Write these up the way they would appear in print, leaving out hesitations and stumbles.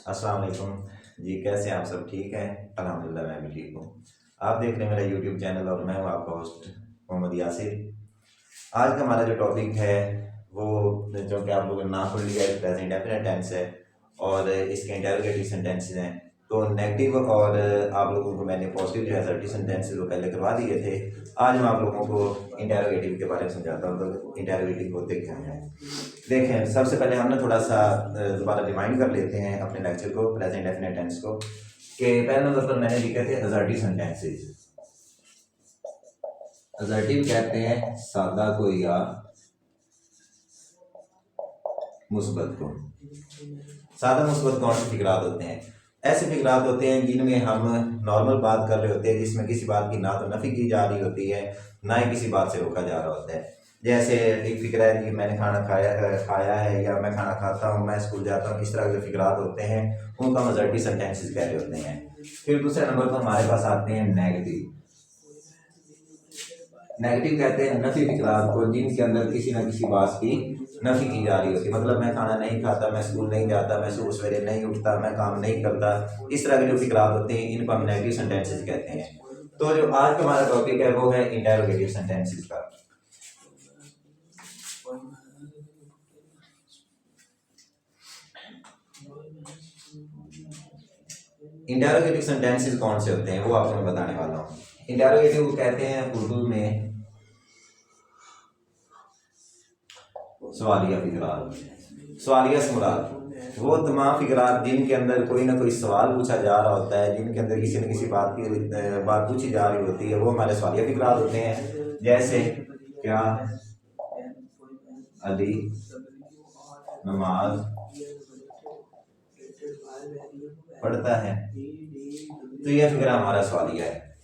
अस्सलाम वालेकुम जी। कैसे हैं आप सब? ठीक हैं? अल्हम्दुलिल्लाह मैं भी ठीक हूँ। आप देख रहे हैं मेरा यूट्यूब चैनल और मैं हूँ आपका होस्ट मोहम्मद यासिर। आज का हमारा जो टॉपिक है वो, जो कि आप लोगों ने नाम पढ़ लिया है, प्रेजेंट डेफिनेट टेंस है और इसके इंटेरोगेटिव सेंटेंसेस हैं। तो नेगेटिव और आप लोगों को मैंने पॉजिटिव जो है असर्टिव सेंटेंसेस वो पहले करवा दिए थे। आज मैं आप लोगों को इंटेरोगेटिव के बारे में समझाता हूँ। तो इंटेरोगेटिव होते क्या हैं देखें। सबसे पहले हम ना थोड़ा सा दोबारा रिमाइंड कर लेते हैं अपने लेक्चर को, प्रेजेंट डेफिनेट टेंस को, कि पहले नंबर पर मैंने लिखे थे असर्टिव सेंटेंसेस। असर्टिव कहते हैं सादा को या मुस्बत को। सादा मुस्बत कौन से फिक्रात होते हैं? ऐसे फिक्रात होते हैं जिनमें हम नॉर्मल बात कर रहे होते हैं, जिसमें किसी बात की ना तो नफी की जा रही होती है ना ही किसी बात से रोका जा रहा होता है। जैसे एक फिक्रा है कि मैंने खाना खाया है, या मैं खाना खाता हूँ, मैं स्कूल जाता हूँ। इस तरह के फिक्रात होते हैं उनको हम असर्टिव सेंटेंसेस कह रहे होते हैं। फिर दूसरे नंबर पर हमारे पास आते हैं नेगेटिव। नेगेटिव कहते हैं नफी फिक्रात को, जिनके अंदर किसी न किसी बात की नफी की जा रही होती है। मतलब मैं खाना नहीं खाता, मैं स्कूल नहीं जाता, मैं सुबह सवेरे नहीं उठता, मैं काम नहीं करता। इस तरह के जो फिक्रात होते हैं इनको हम नेगेटिव सेंटेंसेस कहते हैं। तो जो आज का हमारा टॉपिक है वो है इंटेरोगेटिव सेंटेंसेस का। इंटेरोगेटिव सेंटेंसेस कौन से होते हैं वो आपको मैं बताने वाला हूँ। इंटेरोगेटिव कहते हैं उर्दू में सवालिया फिक्रात। सवालिया से मुराद वो तमाम फिक्रात जिनके अंदर कोई ना कोई सवाल पूछा जा रहा होता है, जिनके अंदर किसी न किसी बात पूछी जा रही होती है, वो हमारे सवालिया फिक्रात होते हैं। जैसे क्या अली नमाज पढ़ता है? तो यह फिक्रा हमारा सवालिया है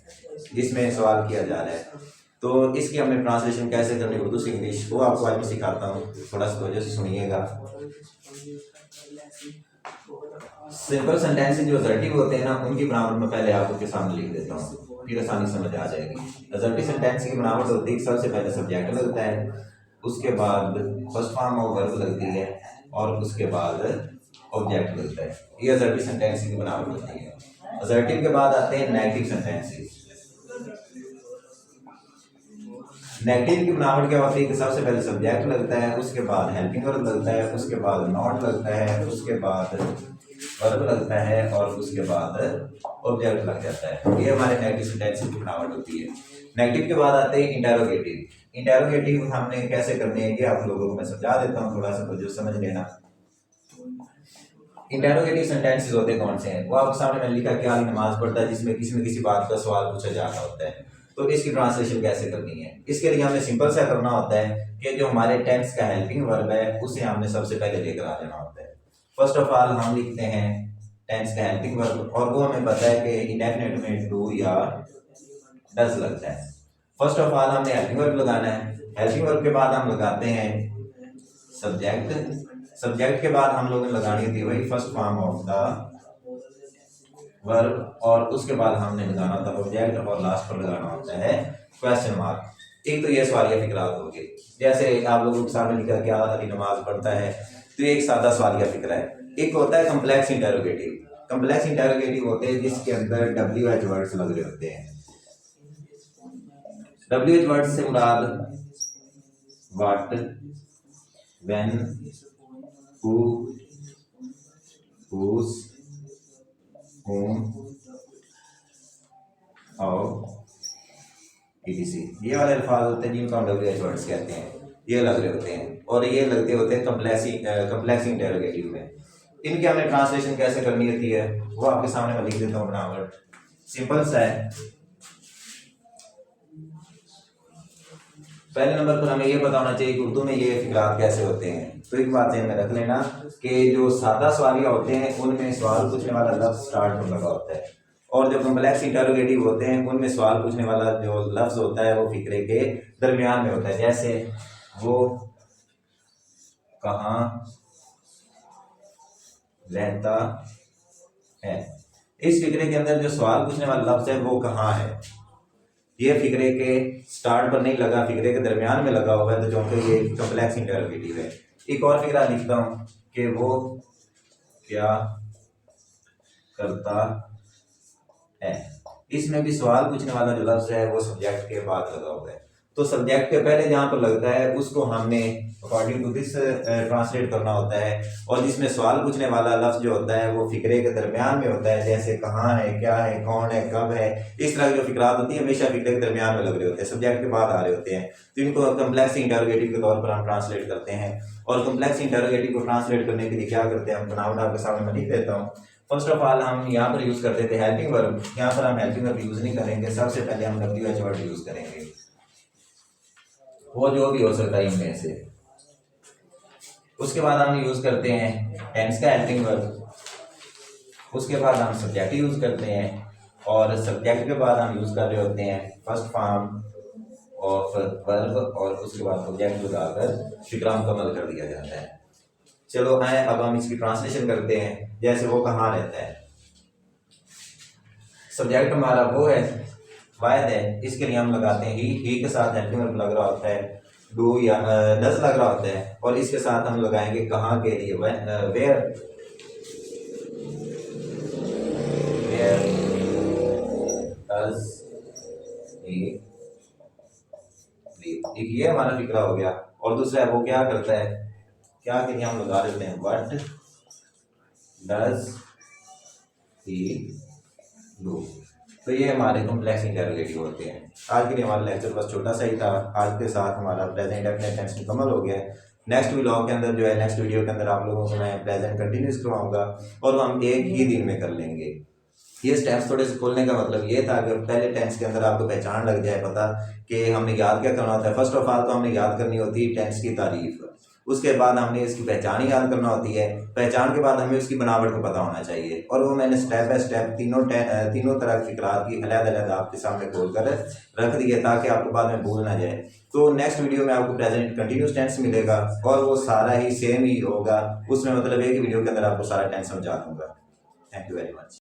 जिसमें सवाल किया जा रहा है। तो इसकी हमें ट्रांसलेशन कैसे करनी उर्दू से इंग्लिश, वो आपको आज मैं सिखाता हूँ। थोड़ा सा वजह से सुनिएगा। सिंपल सेंटेंसेस जो असर्टिव होते हैं ना, उनकी बनावट में पहले आपके सामने लिख देता हूँ, फिर आसानी समझ आ जाएगी। असर्टिव सेंटेंस की बनावट होती है, सबसे पहले सब्जेक्ट लगता है, उसके बाद फर्स्ट फॉर्म ऑफ वर्ब लगती है और उसके बाद ऑब्जेक्ट लगता है। ये असर्टिव सेंटेंस की बनावट होती है। असर्टिव के बाद आते हैं नेगेटिव सेंटेंसेस। नेगेटिव की बनावट क्या होती है कि सबसे पहले सब्जेक्ट लगता है, उसके बाद हेल्पिंग वर्ब लगता है, उसके बाद नॉट लगता है, उसके बाद वर्ब लगता है और उसके बाद ऑब्जेक्ट लग जाता है। ये हमारे नेगेटिव सेंटेंस की बनावट होती है। नेगेटिव के बाद आते हैं इंटेरोगेटिव। इंटेरोगेटिव हमने कैसे करने हैं ये आप लोगों को मैं समझा देता हूँ, थोड़ा सा जो समझ लेना। इंटेरोगेटिव सेंटेंसेस होते हैं कौन से हैं? वो आपके सामने मैंने लिखा क्या नमाज पढ़ता है, जिसमें किसी न किसी बात का सवाल पूछा जा रहा होता है। तो इसकी ट्रांसलेशन कैसे करनी है? इसके लिए हमें सिंपल सा करना होता है कि जो हमारे टेंस का हेल्पिंग वर्ब है उसे हमने सबसे पहले लेकर आ जाना होता है। फर्स्ट ऑफ ऑल हम लिखते हैं टेंस का हेल्पिंग वर्ब, और वो हमें पता है कि इंडेफिनिट में डू या डज लगता है। फर्स्ट ऑफ ऑल हमने हेल्पिंग वर्ब लगाना है। हेल्पिंग वर्ब के बाद हम लगाते हैं सब्जेक्ट। सब्जेक्ट के बाद हम लोगों ने लगानी थी वही first form of the verb, और उसके बाद हमने लगाना था ऑब्जेक्ट, और लास्ट पर लगाना होता है क्वेश्चन मार्क। एक तो ये सवालिया फिक्रात होगी। जैसे आप लोगों के सामने लिखा क्या अली नमाज पढ़ता है, तो ये एक सादा सवालिया फिक्रा है। एक होता है कम्प्लेक्स इंटेरोगेटिव। कम्प्लेक्स इंटेरोगेटिव होते हैं जिसके अंदर WH वर्ड्स लग रहे होते हैं। WH वर्ड्स से मुराद what, when, who, whose, whom, how, etc। ये वाले अल्फाज होते हैं जिनको हम WH वर्ड्स कहते हैं। ये लग रहे होते हैं और ये लगते होते हैं कम्प्लेक्स इंटेरोगेटिव में। इनकी हमें ट्रांसलेशन कैसे करनी होती है वो आपके सामने मैं लिख देता हूँ बनावट। सिंपल सा है। पहले नंबर पर हमें ये पता होना चाहिए कि उर्दू में ये फिक्रात कैसे होते हैं। तो एक बात ध्यान में रख लेना कि जो सादा सवालिया होते हैं उनमें सवाल पूछने वाला लफ्ज स्टार्ट पर लगा होता है, और जो कम्प्लेक्स इंटेरोगेटिव होते हैं उनमें सवाल पूछने वाला जो लफ्ज होता है वो फिक्रे के दरमियान में होता है। जैसे वो कहाँ रहता है, इस फिक्रे के अंदर जो सवाल पूछने वाला लफ्ज है वो कहाँ है, ये फिक्रे के स्टार्ट पर नहीं लगा, फिक्रे के दरमियान में लगा हुआ है, तो जो कि ये कम्प्लेक्स इंटेरोगेटिव है। एक और फिक्रा लिखता हूँ कि वो क्या करता है। इसमें भी सवाल पूछने वाला जो लफ्ज है वो सब्जेक्ट के बाद लगा हुआ है, तो सब्जेक्ट के पहले जहाँ पर लगता है उसको हमने अकॉर्डिंग टू दिस ट्रांसलेट करना होता है। और जिसमें सवाल पूछने वाला लफ्ज जो होता है वो फिक्रे के दरमियान में होता है, जैसे कहाँ है, क्या है, कौन है, कब है, इस तरह की जो फिक्रात होती है हमेशा फिक्रे के दरमियान में लग रहे होते हैं, सब्जेक्ट के बाद आ रहे होते हैं। तो इनको कम्प्लेक्स इंटरोगेटिव के तौर पर हम ट्रांसलेट करते हैं। और कम्प्लेक्स इंटरोगेटिव को ट्रांसलेट करने के लिए क्या करते हैं, हम बनावट आपके सामने मैं लिख देता हूँ। फर्स्ट ऑफ ऑल हम यहाँ पर यूज करते थे हेल्पिंग वर्ब, यहाँ पर हम हेल्पिंग वर्ब यूज नहीं करेंगे। सबसे पहले हम WH वर्ड यूज करेंगे, वो जो भी हो सकता है इनमें से। उसके बाद हम यूज करते हैं टेंस का हेल्पिंग वर्ब, उसके बाद हम सब्जेक्ट यूज करते हैं, और सब्जेक्ट के बाद हम यूज कर रहे होते हैं फर्स्ट फॉर्म ऑफ वर्ब, और उसके बाद सब्जेक्ट लगाकर फिक्रा मुकम्मल कर दिया जाता है। चलो आए अब हम इसकी ट्रांसलेशन करते हैं। जैसे वो कहाँ रहता है, सब्जेक्ट हमारा वो है वाहिद है, इसके लिए हम लगाते हैं ही के साथ हेल्पिंग वर्ब लग रहा होता है, डू या डज लग रहा होता है, और इसके साथ हम लगाएंगे कहाँ के लिए, वेयर डज ही लिव। एक ये हमारा फिक्रा हो गया। और दूसरा है वो क्या करता है, क्या के लिए हम लगा देते हैं व्हाट डज ही डू। तो ये हमारे कॉम्प्लेक्स इंटरोगेटिव होते हैं। आज के लिए हमारा लेक्चर बस छोटा सा ही था। आज के साथ हमारा प्रेजेंट डेफिनेट टेंस मुकम्मल हो गया है। नेक्स्ट व्लॉग के अंदर जो है, नेक्स्ट वीडियो के अंदर आप लोगों को मैं प्रेजेंट कंटिन्यूस करवाऊंगा, और हम एक ही दिन में कर लेंगे। ये स्टेप्स थोड़े से खोलने का मतलब ये था कि पहले टेंस के अंदर आपको पहचान लग जाए, पता कि हमने याद क्या करना होता है। फर्स्ट ऑफ ऑल तो हमने याद करनी होती है टेंस की तारीफ, उसके बाद हमने इसकी पहचान ही याद करना होती है, पहचान के बाद हमें उसकी बनावट को पता होना चाहिए। और वो मैंने स्टेप बाय स्टेप तीनों तरह की फिक्रात की अलग-अलग आपके सामने खोल कर रख दिए ताकि आपको बाद में भूल ना जाए। तो नेक्स्ट वीडियो में आपको प्रेजेंट कंटिन्यूस टेंस मिलेगा, और वो सारा ही सेम ही होगा, उसमें मतलब एक ही वीडियो के अंदर आपको सारा टेंस समझा दूंगा। Thank you very much.